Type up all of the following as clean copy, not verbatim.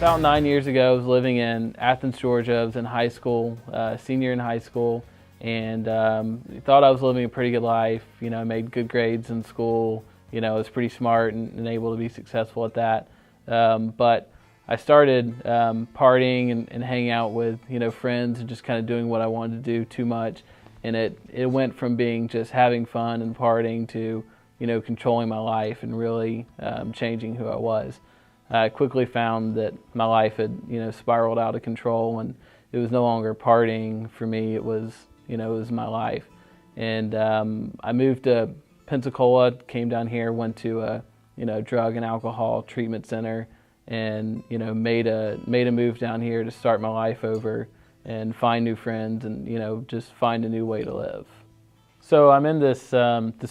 About 9 years ago, I was living in Athens, Georgia. I was in high school, senior in high school, and thought I was living a pretty good life. You know, I made good grades in school. You know, I was pretty smart and able to be successful at that. But I started partying and hanging out with, friends and just kind of doing what I wanted to do too much. And it went from being just having fun and partying to, controlling my life and really changing who I was. I quickly found that my life had, spiraled out of control, and it was no longer partying for me. It was my life. And I moved to Pensacola, came down here, went to a, drug and alcohol treatment center, and, made a move down here to start my life over and find new friends and, just find a new way to live. So I'm in this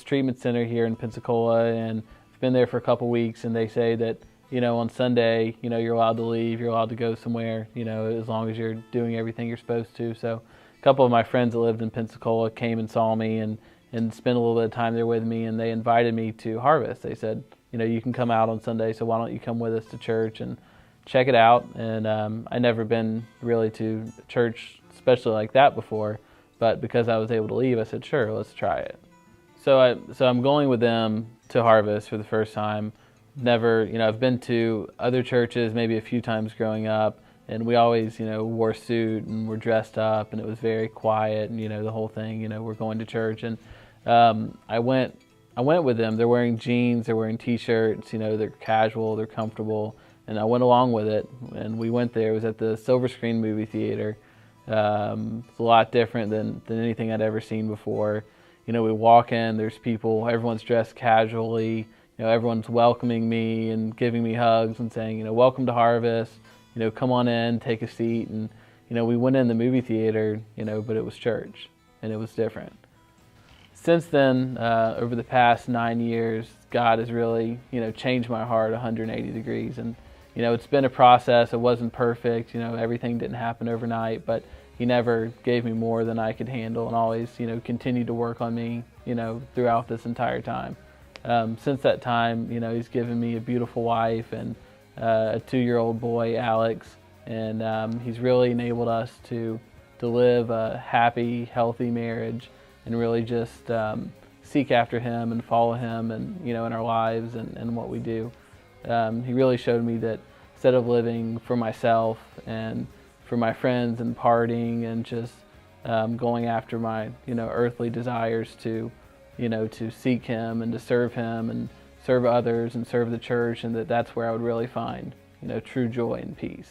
treatment center here in Pensacola, and I've been there for a couple weeks, and they say that, on Sunday, you're allowed to leave, you're allowed to go somewhere, as long as you're doing everything you're supposed to. So a couple of my friends that lived in Pensacola came and saw me and spent a little bit of time there with me, and they invited me to Harvest. They said, you can come out on Sunday, so why don't you come with us to church and check it out. And I'd never been really to church, especially like that before, but because I was able to leave, I said, sure, let's try it. So I'm going with them to Harvest for the first time. Never, I've been to other churches maybe a few times growing up, and we always, wore a suit and were dressed up, and it was very quiet, and, the whole thing, we're going to church. And I went with them. They're wearing jeans, they're wearing t-shirts, they're casual, they're comfortable, and I went along with it, and we went there. It was at the Silver Screen movie theater. It's a lot different than anything I'd ever seen before. We walk in, there's people, everyone's dressed casually, everyone's welcoming me and giving me hugs and saying, welcome to Harvest, come on in, take a seat. And, we went in the movie theater, but it was church, and it was different. Since then, over the past 9 years, God has really, changed my heart 180 degrees. And, it's been a process. It wasn't perfect. Everything didn't happen overnight, but He never gave me more than I could handle, and always, continued to work on me, throughout this entire time. Since that time, He's given me a beautiful wife and a 2-year-old boy, Alex, and He's really enabled us to live a happy, healthy marriage and really just seek after Him and follow Him and, in our lives and what we do. He really showed me that instead of living for myself and for my friends and partying and just going after my, earthly desires to seek Him and to serve Him and serve others and serve the church, and that's where I would really find, true joy and peace.